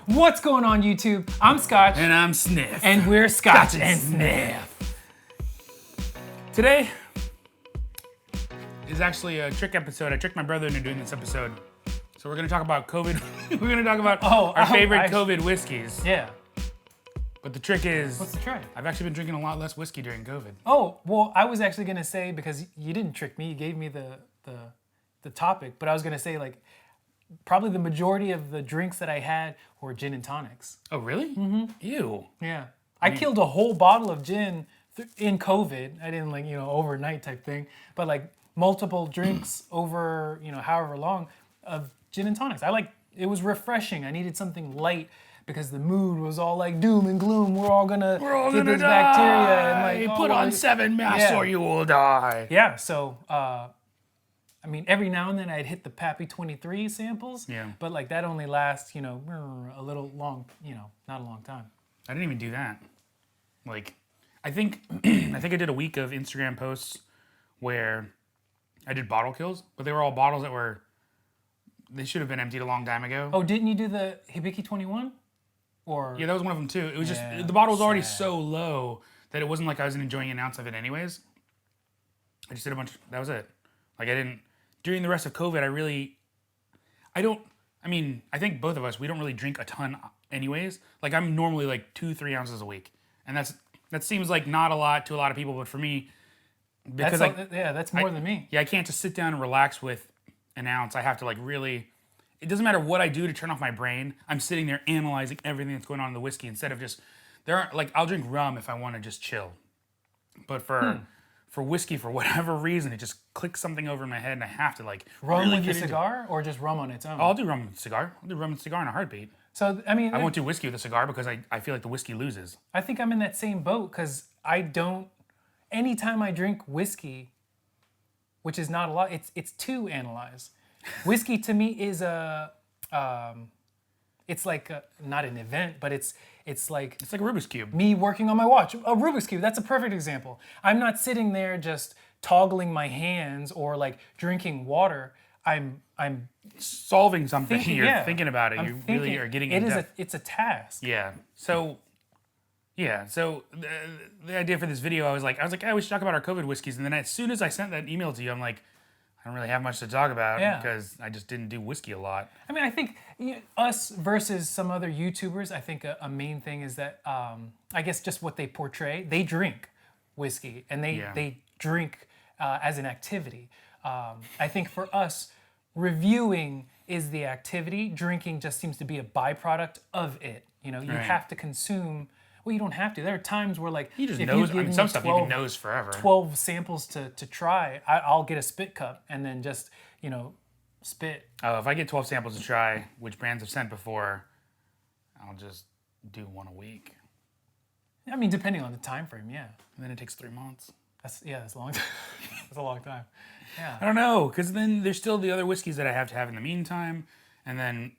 What's going on, YouTube? I'm Scotch. And I'm Sniff. And we're ScotchNSniff. Today is actually a trick episode. I tricked my brother into doing this episode. So we're going to talk about COVID. We're going to talk about our favorite COVID whiskeys. Yeah. But the trick is... What's the trick? I've actually been drinking a lot less whiskey during COVID. Oh, well, I was actually going to say, because you didn't trick me, you gave me the topic, but I was going to say, like, probably the majority of the drinks that I had were gin and tonics. Oh, really? Mm-hmm. Ew. Yeah. I killed a whole bottle of gin in COVID. I didn't, like, overnight type thing, but like multiple drinks over, however long of gin and tonics. It was refreshing. I needed something light because the mood was all like doom and gloom. We're all gonna get this bacteria and like put on 7 masks or you will die. Yeah. So, every now and then I'd hit the Pappy 23 samples. Yeah. But like that only lasts, a little long, not a long time. I didn't even do that. Like, I think I did a week of Instagram posts where I did bottle kills, but they were all bottles that they should have been emptied a long time ago. Oh, didn't you do the Hibiki 21? Or yeah, that was one of them too. It was just the bottle was already so low that it wasn't like I was enjoying an ounce of it anyways. I just did a bunch. That was it. Like I didn't during the rest of COVID. I think both of us we don't really drink a ton anyways. Like I'm normally like 2-3 ounces a week, and that seems like not a lot to a lot of people, but for me, because that's more than me. Yeah, I can't just sit down and relax with an ounce. I have to like really. It doesn't matter what I do to turn off my brain. I'm sitting there analyzing everything that's going on in the whiskey instead of just I'll drink rum if I want to just chill, but for whiskey for whatever reason it just clicks something over in my head and I have to like rum really with a cigar or just rum on its own. I'll do rum with a cigar. I'll do rum with a cigar in a heartbeat. So I won't do whiskey with a cigar because I feel like the whiskey loses. I think I'm in that same boat because I don't. Anytime I drink whiskey, which is not a lot, it's to analyze. Whiskey to me is it's like not an event, but it's like a Rubik's Cube. Me working on my watch. A Rubik's Cube, that's a perfect example. I'm not sitting there just toggling my hands or like drinking water. I'm solving something. You're thinking about it. Really are getting in depth. It's a task. Yeah. So the idea for this video, I was like, hey, we should talk about our COVID whiskeys. And then as soon as I sent that email to you, I'm like, I don't really have much to talk about because I just didn't do whiskey a lot. I think us versus some other YouTubers, I think a main thing is that I guess just what they portray. They drink whiskey and they drink as an activity. I think for us, reviewing is the activity. Drinking just seems to be a byproduct of it. You have to consume. Well, you don't have to. There are times where, like, you just nose. Some stuff you can nose forever. 12 samples to try. I'll get a spit cup and then just, spit. Oh, if I get 12 samples to try, which brands have sent before, I'll just do one a week. Depending on the time frame, yeah. And then it takes 3 months. That's a long time. That's a long time. Yeah. I don't know, because then there's still the other whiskeys that I have to have in the meantime, and then.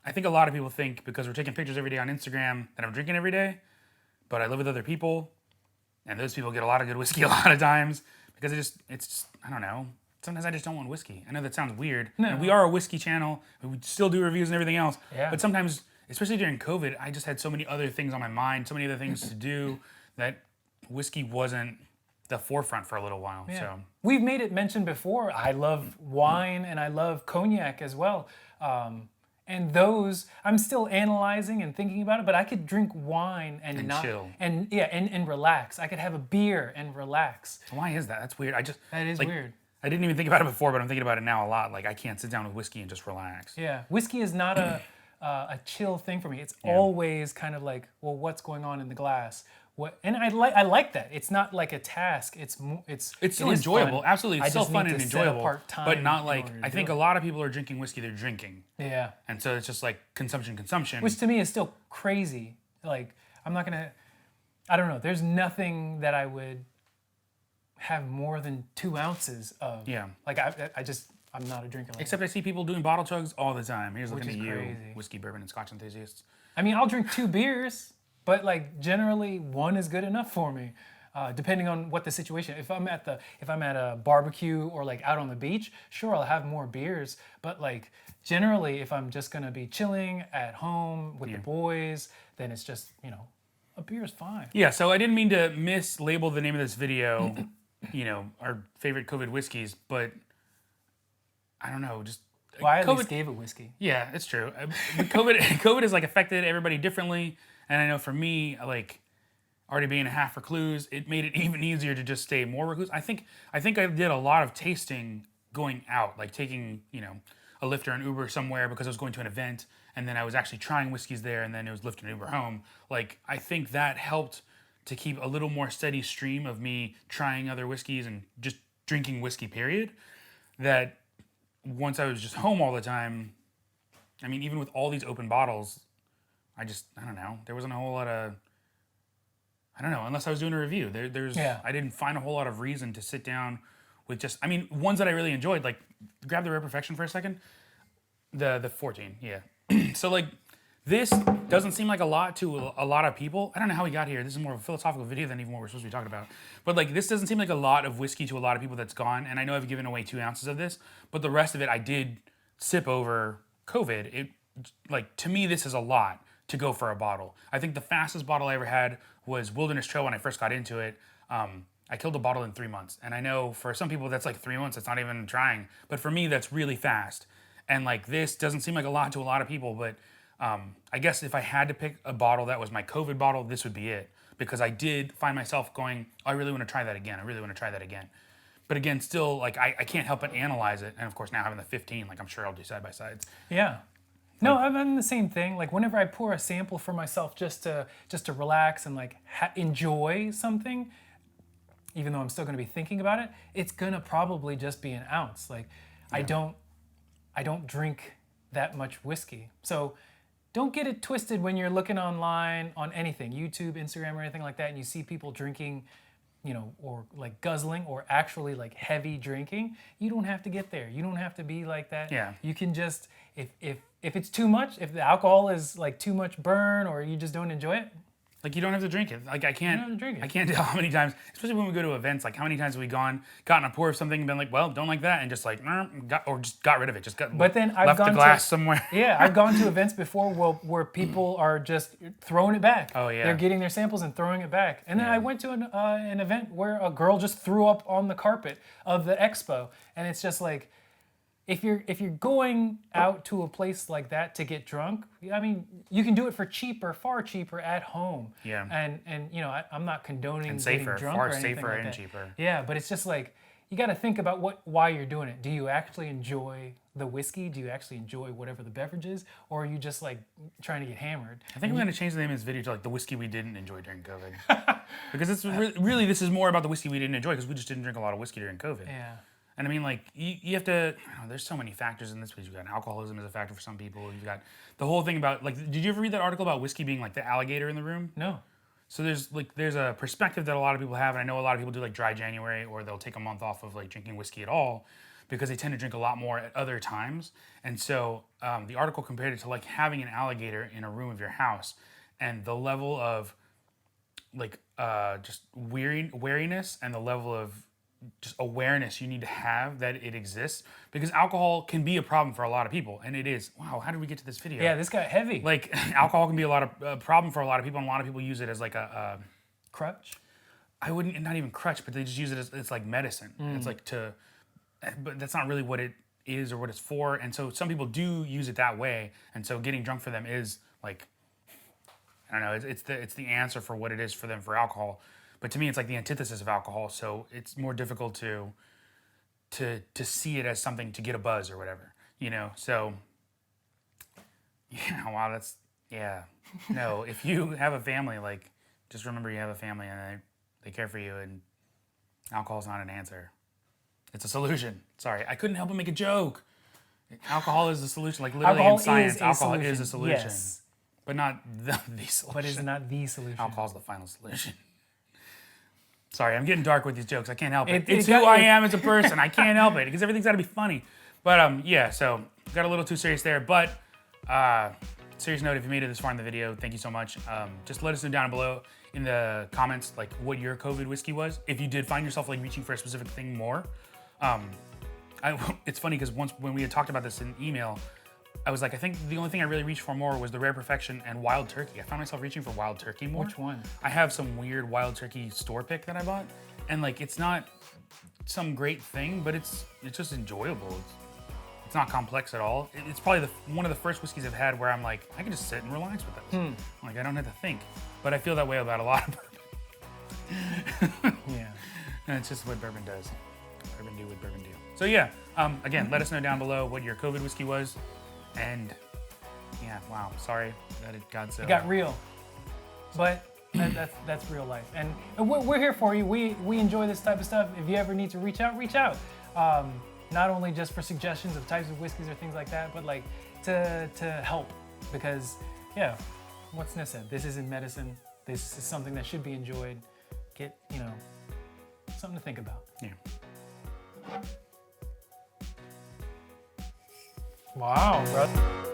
I think a lot of people think because we're taking pictures every day on Instagram that I'm drinking every day, but I live with other people, and those people get a lot of good whiskey a lot of times because it's just, I don't know. Sometimes I just don't want whiskey. I know that sounds weird. No. And we are a whiskey channel. We still do reviews and everything else. Yeah. But sometimes, especially during COVID, I just had so many other things on my mind, so many other things to do that whiskey wasn't the forefront for a little while. Yeah. So we've made it mentioned before. I love wine and I love cognac as well. And those, I'm still analyzing and thinking about it, but I could drink wine and not chill. And relax. I could have a beer and relax. Why is that? That's weird. That is weird. I didn't even think about it before, but I'm thinking about it now a lot. Like I can't sit down with whiskey and just relax. Yeah, whiskey is not a chill thing for me. It's always kind of like, well, what's going on in the glass? And I like that. It's not like a task. It's still enjoyable. Fun. Absolutely, it's still fun and enjoyable. But not like I think a lot of people are drinking whiskey. They're drinking. Yeah. And so it's just like consumption. Which to me is still crazy. Like I'm not gonna. I don't know. There's nothing that I would have more than 2 ounces of. Yeah. Like I'm not a drinker. Except I see people doing bottle chugs all the time. Here's looking at you, crazy. whiskey, bourbon, and Scotch enthusiasts. I'll drink 2 beers. But like generally 1 is good enough for me. depending on what the situation. If I'm at a barbecue or like out on the beach, sure, I'll have more beers. But like generally, if I'm just gonna be chilling at home with the boys, then it's just, a beer is fine. Yeah, so I didn't mean to mislabel the name of this video, our favorite COVID whiskeys, but I don't know, just Well, I at least gave it whiskey. Yeah, it's true. COVID has like affected everybody differently, and I know for me, like already being a half recluse, it made it even easier to just stay more recluse. I think I did a lot of tasting going out, like taking a Lyft or an Uber somewhere because I was going to an event, and then I was actually trying whiskeys there, and then it was Lyft and Uber home. Like I think that helped to keep a little more steady stream of me trying other whiskeys and just drinking whiskey. Period. That once I was just home all the time, I mean, even with all these open bottles, I don't know. There wasn't a whole lot of, I don't know, unless I was doing a review. I didn't find a whole lot of reason to sit down with ones that I really enjoyed, like, grab the Rare Perfection for a second. The 14, yeah. So, like, this doesn't seem like a lot to a lot of people. I don't know how we got here. This is more of a philosophical video than even what we're supposed to be talking about. But like, this doesn't seem like a lot of whiskey to a lot of people that's gone. And I know I've given away 2 ounces of this, but the rest of it I did sip over COVID. To me, this is a lot to go for a bottle. I think the fastest bottle I ever had was Wilderness Trail when I first got into it. I killed a bottle in 3 months. And I know for some people that's like 3 months, it's not even trying. But for me, that's really fast. And like, this doesn't seem like a lot to a lot of people, but I guess if I had to pick a bottle that was my COVID bottle, this would be it. Because I did find myself going, I really want to try that again. I really want to try that again. But again, still, like, I can't help but analyze it. And of course, now having the 15, like, I'm sure I'll do side-by-sides. Yeah. No, I'm the same thing. Like, whenever I pour a sample for myself just to relax and, like, enjoy something, even though I'm still going to be thinking about it, it's going to probably just be an ounce. Like, yeah. I don't drink that much whiskey. So don't get it twisted when you're looking online on anything, YouTube, Instagram, or anything like that, and you see people drinking, or like guzzling or actually like heavy drinking. You don't have to get there. You don't have to be like that. Yeah. You can just, if it's too much, if the alcohol is like too much burn or you just don't enjoy it, like, you don't have to drink it. Like, I can't tell how many times, especially when we go to events, like how many times have we gotten a pour of something and been like, well, don't like that, and just like, just got rid of it. But then I've left the glass somewhere. Yeah, I've gone to events before where people are just throwing it back. Oh yeah. They're getting their samples and throwing it back. And then I went to an event where a girl just threw up on the carpet of the expo, and it's just like, if you're going out to a place like that to get drunk, I mean, you can do it for cheaper, far cheaper at home. Yeah. And I'm not condoning and getting safer, drunk far or anything safer like and that. cheaper. Yeah, but it's just like, you got to think about why you're doing it. Do you actually enjoy the whiskey? Do you actually enjoy whatever the beverage is, or are you just like trying to get hammered? I think I'm going to change the name of this video to like the whiskey we didn't enjoy during COVID, because it's really this is more about the whiskey we didn't enjoy because we just didn't drink a lot of whiskey during COVID. Yeah. And I mean, like, you have to, there's so many factors in this. You've got alcoholism as a factor for some people. You've got the whole thing about, like, did you ever read that article about whiskey being like the alligator in the room? No. So there's a perspective that a lot of people have, and I know a lot of people do like dry January, or they'll take a month off of like drinking whiskey at all because they tend to drink a lot more at other times. And so the article compared it to like having an alligator in a room of your house, and the level of like just wariness and the level of just awareness you need to have that it exists, because alcohol can be a problem for a lot of people, and it is. Wow, how did we get to this video? Yeah, this got heavy. Like, alcohol can be a lot of problem for a lot of people, and a lot of people use it as like a crutch. I wouldn't, not even crutch, but they just use it as it's like medicine. It's like but that's not really what it is or what it's for. And so some people do use it that way, and so getting drunk for them is like, I don't know, it's the answer for what it is for them for alcohol. But to me, it's like the antithesis of alcohol, so it's more difficult to see it as something to get a buzz or whatever, So, yeah, wow, that's, yeah. No, if you have a family, like, just remember you have a family and they care for you, and alcohol's not an answer. It's a solution. Sorry, I couldn't help but make a joke. Alcohol is the solution, like literally in science, alcohol is a solution. Yes. But not the solution. But it's not the solution. Alcohol's the final solution. Sorry, I'm getting dark with these jokes. I can't help it. It's who I am as a person. I can't help it because everything's got to be funny. But yeah, so got a little too serious there. But serious note, if you made it this far in the video, thank you so much. Just let us know down below in the comments like what your COVID whiskey was. If you did find yourself like reaching for a specific thing more. It's funny because once when we had talked about this in email, I was like, I think the only thing I really reached for more was the Rare Perfection and Wild Turkey. I found myself reaching for Wild Turkey more. Which one? I have some weird Wild Turkey store pick that I bought, and like it's not some great thing, but it's just enjoyable. It's not complex at all. It's probably one of the first whiskeys I've had where I'm like, I can just sit and relax with this. Like I don't have to think. But I feel that way about a lot of bourbon. Yeah. And it's just what bourbon does. Bourbon do what bourbon do. So yeah, again, let us know down below what your COVID whiskey was. And yeah, wow, sorry that it got so... It got real. But that's real life. And we're here for you. We enjoy this type of stuff. If you ever need to reach out, reach out. Not only just for suggestions of types of whiskeys or things like that, but like to help. Because yeah, what Sniff said, this isn't medicine. This is something that should be enjoyed. Get, something to think about. Yeah. Wow, bro.